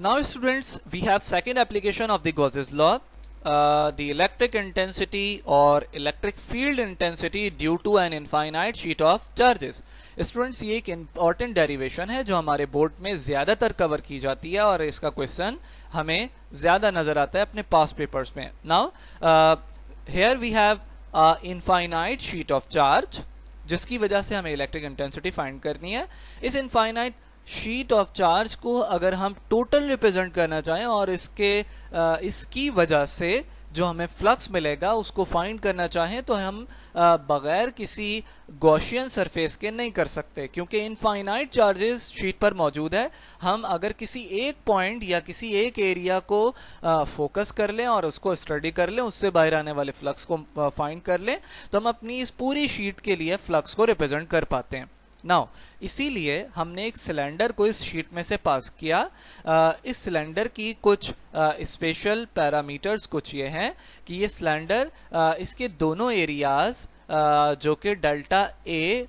Now students, we have second application of the Gauss's law, the electric intensity or electric field intensity due to an infinite sheet of charges. Students ये एक important derivation है जो हमारे board में ज्यादातर cover की जाती है और इसका क्वेश्चन हमें ज्यादा नजर आता है अपने पास्ट पेपर्स में. Now here we have infinite sheet of charge जिसकी वजह से हमें इलेक्ट्रिक इंटेंसिटी फाइंड करनी है. इस इनफाइनाइट शीट ऑफ चार्ज को अगर हम टोटल रिप्रेजेंट करना चाहें और इसकी वजह से जो हमें फ्लक्स मिलेगा उसको फाइंड करना चाहें तो हम बगैर किसी गॉसियन सरफेस के नहीं कर सकते, क्योंकि इनफाइनाइट चार्जेस शीट पर मौजूद है. हम अगर किसी एक पॉइंट या किसी एक एरिया को फोकस कर लें और उसको स्टडी कर लें, उससे बाहर आने वाले फ्लक्स को फाइंड कर लें, तो हम अपनी इस पूरी शीट के लिए फ्लक्स को रिप्रेजेंट कर पाते हैं. नाउ इसीलिए हमने एक सिलेंडर को इस शीट में से पास किया. इस सिलेंडर की कुछ स्पेशल पैरामीटर्स कुछ ये हैं कि ये सिलेंडर इसके दोनों एरियाज जो कि डेल्टा ए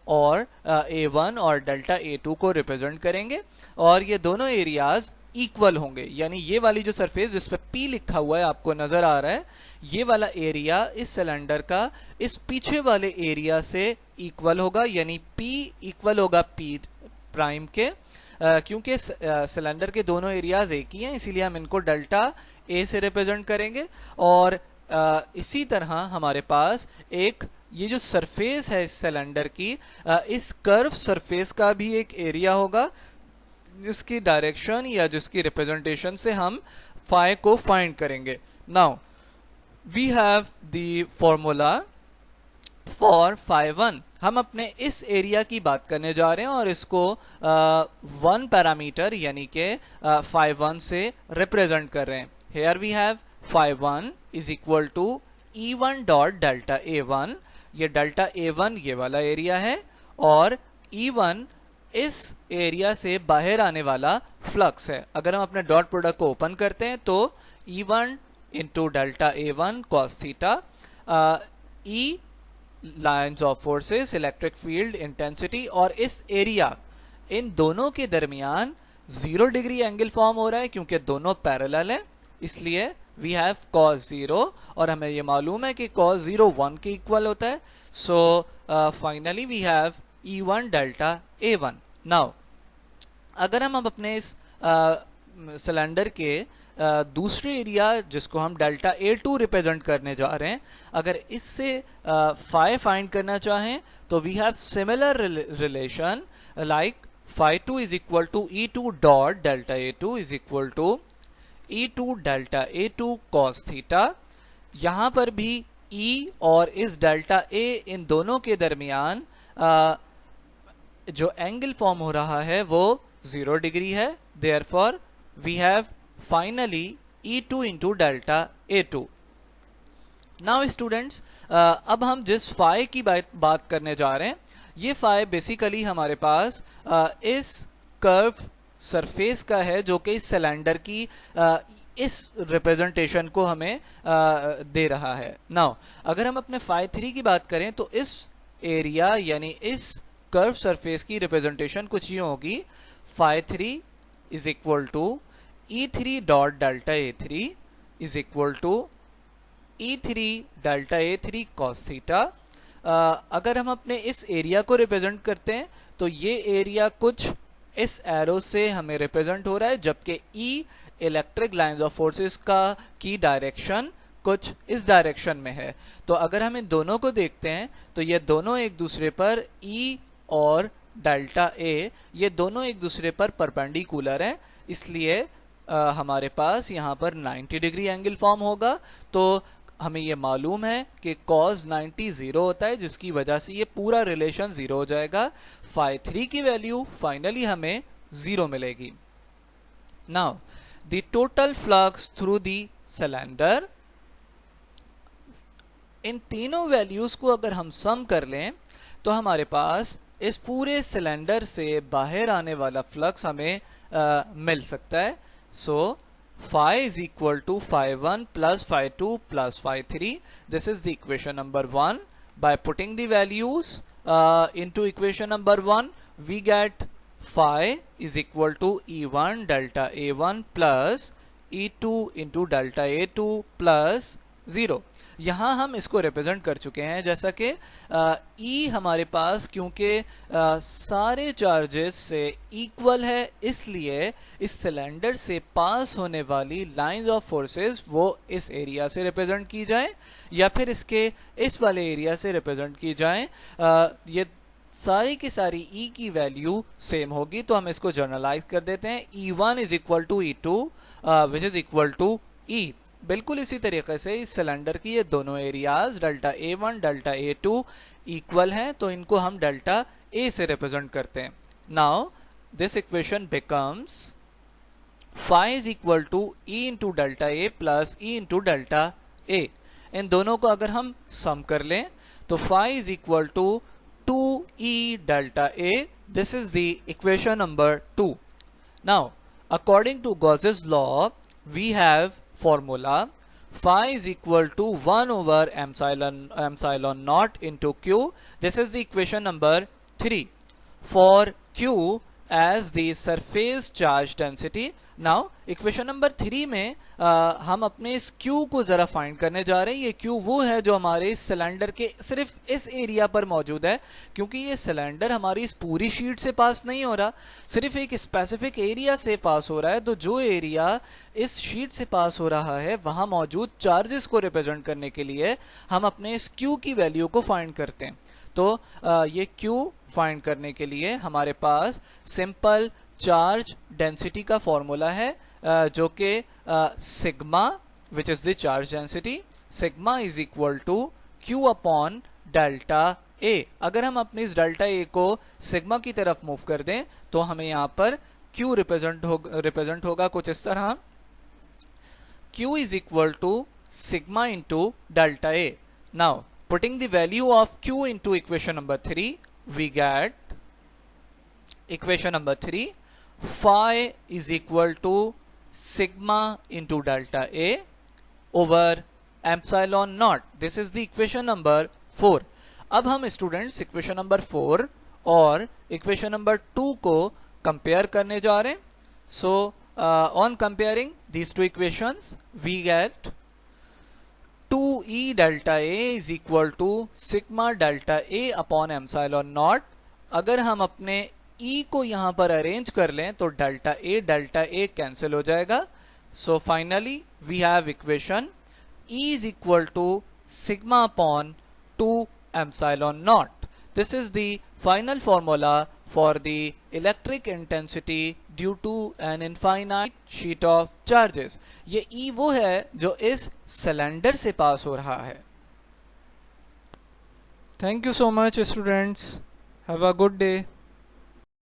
और A1 और डेल्टा A2 को रिप्रेजेंट करेंगे और ये दोनों एरियाज इक्वल होंगे. यानी ये वाली जो सरफेस जिस पे P लिखा हुआ है आपको नजर आ रहा है, ये वाला एरिया इस सिलेंडर का इस पीछे वाले एरिया से इक्वल होगा, यानी P इक्वल होगा P प्राइम के. क्योंकि सिलेंडर के दोनों एरियाज एक ही हैं, इसीलिए हम इनको डेल्टा A से रिप्रेजेंट करेंगे. और इसी तरह हमारे पास एक ये जो सरफेस है इस सिलेंडर की, इस कर्व सरफेस का भी एक एरिया होगा जिसकी डायरेक्शन या जिसकी रिप्रेजेंटेशन से हम फाई को फाइंड करेंगे. Now we have the formula for φ1. हम अपने इस एरिया की बात करने जा रहे हैं और इसको वन पैरामीटर यानी कि φ1 से रिप्रेजेंट कर रहे हैं. Here we have φ1 is equal to E1 dot delta A1. ये डेल्टा A1 ये वाला एरिया है और E1 इस एरिया से बाहर आने वाला फ्लक्स है. अगर हम अपने डॉट प्रोडक्ट को ओपन करते हैं तो E1 into delta A1 cos theta, E lines of forces, electric field intensity और इस एरिया, इन दोनों के दरमियान 0 डिग्री एंगल फॉर्म हो रहा है क्योंकि दोनों पैरेलल हैं. इसलिए वी हैव cos 0 और हमें ये मालूम है कि cos 0 1 के इक्वल होता है. So finally we have E1 delta A1. Now अगर हम अपने इस सिलेंडर के दूसरे एरिया जिसको हम डेल्टा A2 रिप्रेजेंट करने जा रहे हैं, अगर इससे फाई फाइंड करना चाहें तो we have similar relation like φ2 is equal to E2 dot delta A2 is equal to E2 delta A2 cos theta. यहां पर भी E और इस डेल्टा A इन दोनों के दरमियान जो एंगल फॉर्म हो रहा है वो 0 डिग्री है. Therefore we have finally E2 into delta A2. Now students, अब हम जिस फाई की बात करने जा रहे हैं, ये फाई बेसिकली हमारे पास इस कर्व सरफेस का है जो कि इस सिलेंडर की इस रिप्रेजेंटेशन को हमें दे रहा है. नाउ अगर हम अपने φ3 की बात करें तो इस एरिया यानी इस कर्व सरफेस की रिप्रेजेंटेशन कुछ यूं होगी. φ3 is equal to E3 dot delta A3 is equal to E3 delta A3 cos theta. अगर हम अपने इस एरिया को रिप्रेजेंट करते हैं तो ये एरिया कुछ इस एरो से हमें रिप्रेजेंट हो रहा है, जबकि E electric lines of forces की डायरेक्शन कुछ इस डायरेक्शन में है. तो अगर हम इन दोनों को देखते हैं तो ये दोनों एक दूसरे पर E और डेल्टा A ये दोनों एक दूसरे पर परपेंडिकुलर हैं, इसलिए हमारे पास यहाँ पर 90 डिग्री एंगल फॉर्म होगा. तो हमें ये मालूम है कि cos 90 0 होता है, जिसकी वजह से ये पूरा रिलेशन 0 हो जाएगा. φ3 की वैल्यू फाइनली हमें 0 मिलेगी. Now the total flux through the cylinder, इन तीनों वैल्यूज को अगर हम सम कर लें तो हमारे पास इस पूरे सिलेंडर से बाहर आने वाला फ्लक्स हमें मिल सकता है. सो phi is equal to φ1 plus φ2 plus φ3. This is the equation number 1. By putting the values into equation number 1, we get phi is equal to E1 delta A1 plus E2 into delta A2 plus 0। यहाँ हम इसको represent कर चुके हैं, जैसा कि E हमारे पास क्योंकि सारे चार्जेस से इक्वल है, इसलिए इस सिलेंडर से पास होने वाली लाइंस ऑफ फोर्सेस वो इस एरिया से रिप्रेजेंट की जाए या फिर इसके इस वाले एरिया से रिप्रेजेंट की जाए। ये सारी की सारी E की वैल्यू सेम होगी, तो हम इसको जर्नलाइज कर देते हैं। E1 is equal to E2 which is equal to E। बिल्कुल इसी तरीके से इस सिलेंडर की ये दोनों areas delta A1 delta A2 equal हैं, तो इनको हम डेल्टा A से रिप्रेजेंट करते हैं। Now this equation becomes phi is equal to E into delta A plus E into delta A। इन दोनों को अगर हम सम कर लें तो phi is equal to 2E delta A. This is the equation number 2. Now, according to Gauss's law, we have formula phi is equal to 1 over epsilon naught into Q. This is the equation number 3 for Q as the surface charge density. Now, equation number 3 में हम अपने इस Q को जरा find करने जा रहे हैं। ये Q वो है जो हमारे इस सिलेंडर के सिर्फ इस एरिया पर मौजूद है, क्योंकि ये सिलेंडर हमारी इस पूरी शीट से पास नहीं हो रहा, सिर्फ एक स्पेसिफिक एरिया से पास हो रहा है। तो जो एरिया इस शीट से पास हो रहा है वहां मौजूद चार्जेस को रिप्रेजेंट करने के लिए हम अपने इस Q की वैल्यू को फाइंड करते हैं। तो ये Q फाइंड करने के लिए हमारे पास सिंपल चार्ज डेंसिटी का फॉर्मूला है, जो कि sigma which is the charge density, sigma is equal to Q upon delta A। अगर हम अपनी इस डेल्टा A को सिग्मा की तरफ मूव कर दें तो हमें यहाँ पर Q रिप्रेजेंट होगा कुछ इस तरह, Q is equal to sigma into delta A। Now putting the value of Q into equation number 3, we get equation number 3, phi is equal to sigma into delta A over epsilon naught. This is the equation number 4. अब हम students equation number 4 और equation number 2 को compare करने जा रहे हैं। So on comparing these two equations, we get 2E delta A is equal to sigma delta A upon epsilon naught। अगर हम अपने E को यहाँ पर अरेंज कर लें तो डेल्टा A कैंसिल हो जाएगा। So finally we have equation E is equal to sigma upon 2 epsilon naught। This is the final formula for the electric intensity due to an infinite sheet of charges। ये E वो है जो इस cylinder से पास हो रहा है। Thank you so much students, have a good day।